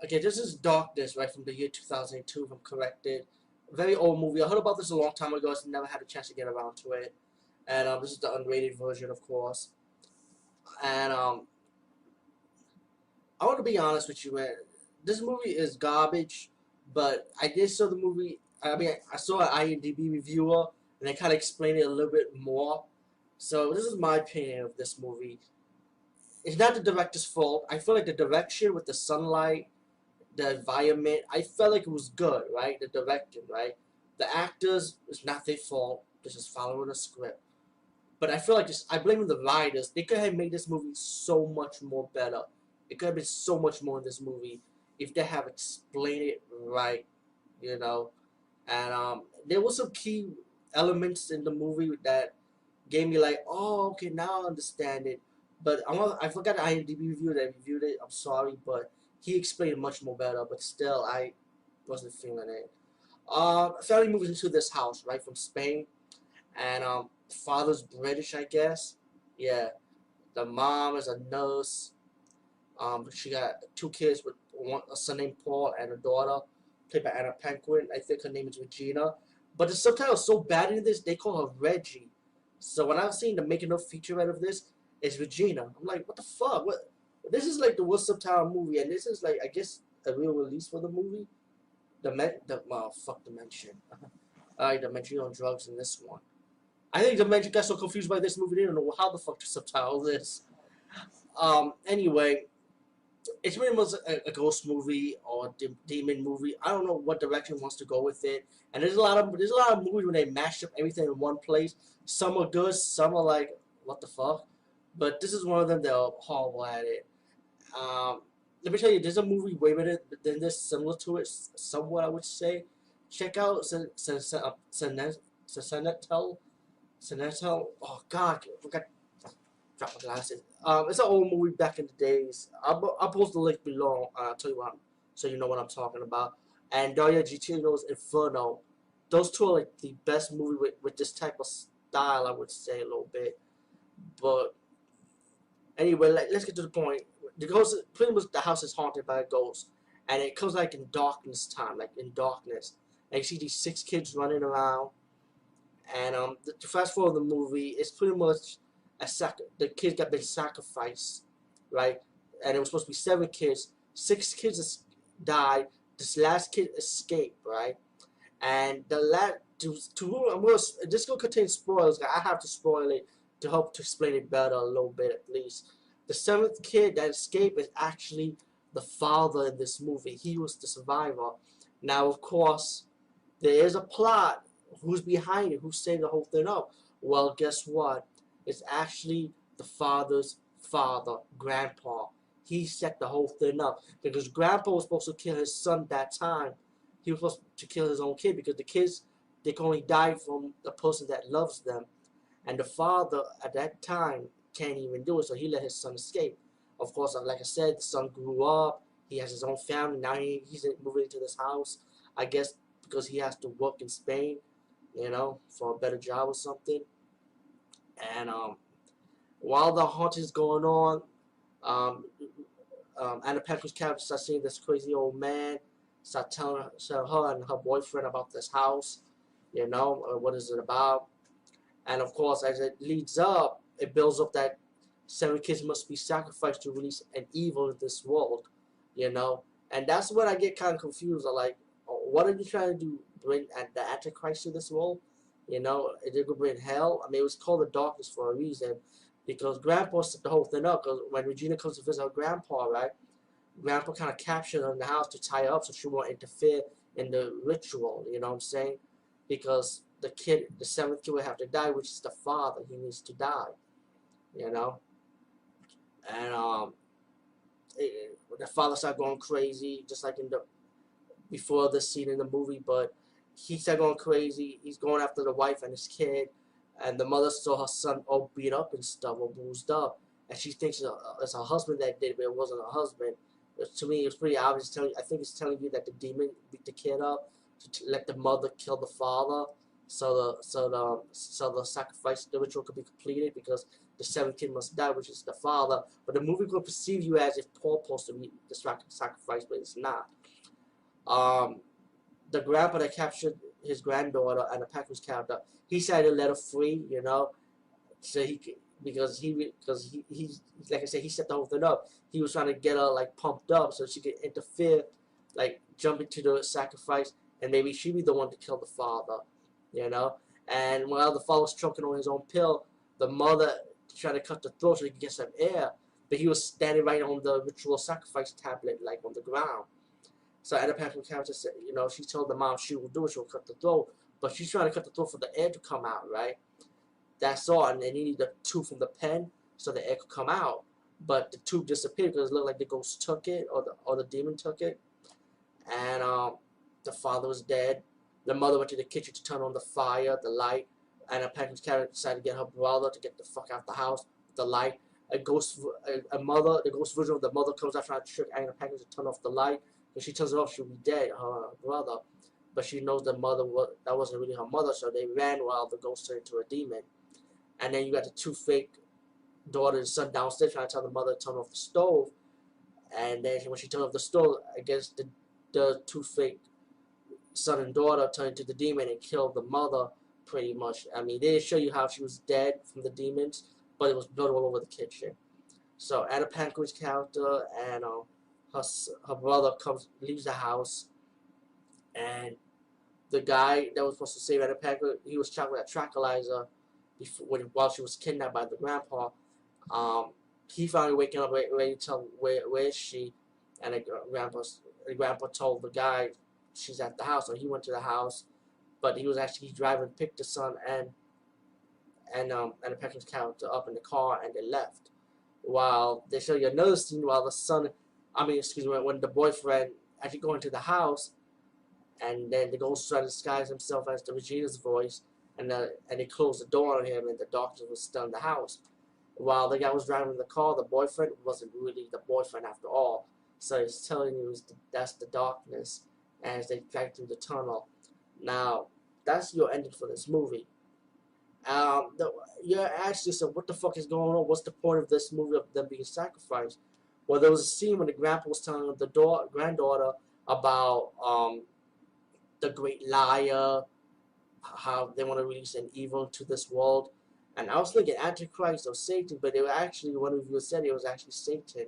Okay, this is Darkness, right, from the year 2002, if I'm corrected. Very old movie. I heard about this a long time ago. I just never had a chance to get around to it. And this is the unrated version, of course. And I want to be honest with you, man. This movie is garbage, but I did saw the movie. I mean, I saw an IMDb reviewer, and they kind of explained it a little bit more. So this is my opinion of this movie. It's not the director's fault. I feel like the direction with the sunlight, the environment, I felt like it was good, right? The directing, right? The actors, it's not their fault. They're just following a script. But I feel like this, I blame the writers. They could have made this movie so much more better. It could have been so much more in this movie if they have explained it right, you know. And there were some key elements in the movie that gave me like, oh, okay, now I understand it. But I forgot the IMDb review that reviewed it. I'm sorry, but he explained it much more better. But still, I wasn't feeling it. Family moves into this house, right, from Spain, and the father's British, I guess. Yeah, the mom is a nurse. She got two kids with a son named Paul and a daughter, played by Anna Paquin. I think her name is Regina. But the subtitle is so bad in this, they call her Reggie. So when I've seen the making of featurette of this, it's Regina. I'm like, what the fuck? What? This is like the worst subtitle movie, and this is like, I guess, a real release for the movie. Fuck Dimension. Alright, Dimension on drugs in this one. I think Dimension got so confused by this movie, they don't know how the fuck to subtitle this. Anyway, it's pretty much a ghost movie or demon movie. I don't know what direction wants to go with it. And there's a lot of movies when they mash up everything in one place. Some are good, some are like, what the fuck? But this is one of them that are horrible at it. Um, Let me tell you, there's a movie way better than this, similar to it, somewhat I would say. Check out Senetel. Oh God, I forgot. Drop my glasses. It's an old movie back in the days. I'll post the link below. I'll tell you what, so you know what I'm talking about. And Daria Gitino's Inferno. Those two are like the best movie with this type of style, I would say a little bit. But anyway, let's get to the point. The ghost, pretty much the house is haunted by a ghost, and it comes like in darkness time, like in darkness. And you see these six kids running around, and to fast forward the movie, it's pretty much the kids got been sacrificed, right? And it was supposed to be seven kids. Six kids died. This last kid escaped, right? And the last this gonna contain spoilers. I have to spoil it to help to explain it better a little bit at least. The seventh kid that escaped is actually the father in this movie. He was the survivor. Now, of course, there is a plot. Who's behind it? Who's setting the whole thing up? Well, guess what? It's actually the father's father, Grandpa. He set the whole thing up because Grandpa was supposed to kill his son that time. He was supposed to kill his own kid because the kids, they can only die from the person that loves them. And the father at that time can't even do it, so he let his son escape. Of course, like I said, the son grew up. He has his own family. Now he's moving into this house. I guess because he has to work in Spain, for a better job or something. And while the hauntings going on, um, Anna Paquin's character starts seeing this crazy old man, start telling her and her boyfriend about this house, what is it about. And of course, as it leads up, it builds up that seven kids must be sacrificed to release an evil in this world, And that's when I get kind of confused. I'm like, oh, what are you trying to do? Bring the Antichrist to this world? Is it going to bring hell? I mean, it was called the darkness for a reason. Because Grandpa set the whole thing up. Because when Regina comes to visit her Grandpa, right? Grandpa kind of captured her in the house to tie her up so she won't interfere in the ritual. You know what I'm saying? Because the seventh kid would have to die, which is the father. He needs to die. You know? And the father started going crazy, just like before the scene in the movie, but he started going crazy. He's going after the wife and his kid, and the mother saw her son all beat up and stuff, all bruised up, and she thinks it's her husband that did it, but it wasn't her husband. To me, it's pretty obvious. I think it's telling you that the demon beat the kid up to let the mother kill the father, so the sacrifice, the ritual could be completed because the seventh kid must die, which is the father. But the movie will perceive you as if Paul supposed to be the sacrifice, but it's not. Um, the grandpa that captured his granddaughter and the Packers character, he decided to let her free, you know, so he's like I said, he set the whole thing up. He was trying to get her like pumped up so she could interfere, like jump into the sacrifice, and maybe she be the one to kill the father, you know. And while the father was choking on his own pill, the mother tried to cut the throat so he could get some air, but he was standing right on the ritual sacrifice tablet, like on the ground. So Anna Paquin character said, you know, she told the mom she will do it, she'll cut the throat, but she's trying to cut the throat for the air to come out, right? That's all, and they needed the tube from the pen so the air could come out. But the tube disappeared because it looked like the ghost took it, or the demon took it. And the father was dead. The mother went to the kitchen to turn on the fire, the light, and a Packers character decided to get her brother to get the fuck out the house, the light. The ghost version of the mother comes out trying to trick Anna Packers to turn off the light. If she turns it off, she'll be dead, her brother. But she knows the mother that wasn't really her mother, so they ran while the ghost turned into a demon. And then you got the two fake daughter and son downstairs trying to tell the mother to turn off the stove. And then when she turned off the stove, I guess the two fake son and daughter turned into the demon and killed the mother, pretty much. I mean, they didn't show you how she was dead from the demons, but it was blood all over the kitchen. So Anna Paquin's character and her brother leaves the house, and the guy that was supposed to save Anna Paquin, he was shot with a tranquilizer while she was kidnapped by the grandpa. He finally waking up ready to tell where is she, and the grandpa told the guy she's at the house, so he went to the house, but he was actually driving, picked the son and the Packers character up in the car, and they left. While they show you another scene while the son, when the boyfriend actually go into the house, and then the ghost tried to disguise himself as the Regina's voice, and they closed the door on him, and the doctor was still in the house. While the guy was driving the car, the boyfriend wasn't really the boyfriend after all. So he's telling you that's the darkness as they drag through the tunnel. Now, that's your ending for this movie. You're asking yourself, what the fuck is going on? What's the point of this movie of them being sacrificed? Well, there was a scene when the grandpa was telling the granddaughter about the great liar, how they want to release an evil to this world. And I was thinking Antichrist or Satan, but they were actually, one of you said it was actually Satan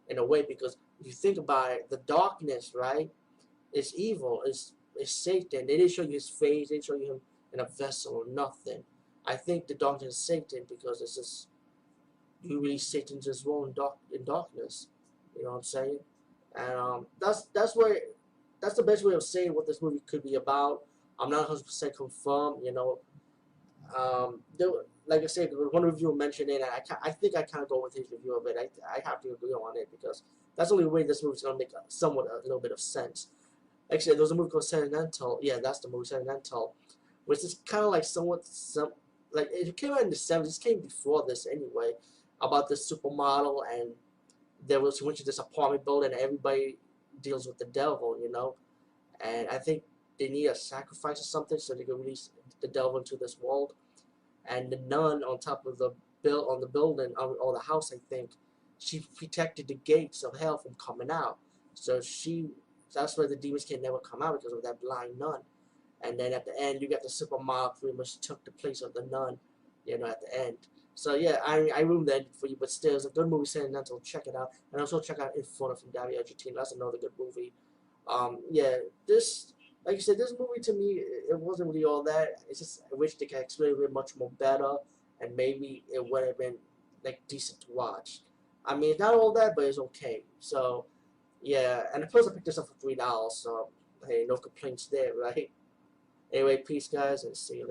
in a way, because if you think about it, the darkness, right, is evil, is Satan. They didn't show you his face, they didn't show you him in a vessel or nothing. I think the darkness is Satan because it's just, you release Satan's as well in darkness. You know what I'm saying? And that's the best way of saying what this movie could be about. I'm not 100% confirmed, you know. Like I said, one reviewer mentioned it, and I think I kind of go with his review of it. I have to agree on it because that's the only way this movie's gonna make a little bit of sense. Actually, there was a movie called Sentimental. Yeah, that's the movie Sentimental, which is kind of like like it came out in the 70s. It came before this anyway, about this supermodel, and she went to this apartment building, and everybody deals with the devil, you know. And I think they need a sacrifice or something so they can release the devil into this world. And the nun on top of the building or the house, I think, she protected the gates of hell from coming out. So that's where the demons can never come out, because of that blind nun. And then at the end, you got the supermodel pretty much took the place of the nun, you know, at the end. So yeah, I ruined the ending for you, but still, it's a good movie, Sentimental. Check it out, and also check out Inferno from Dario Argentino. That's another good movie. Yeah, like I said, this movie to me, it wasn't really all that. It's just, I wish they could explain it much more better, and maybe it would have been like decent to watch. I mean, it's not all that, but it's okay. So yeah, and plus I picked this up for $3, so hey, no complaints there, right? Anyway, peace, guys, and see you later.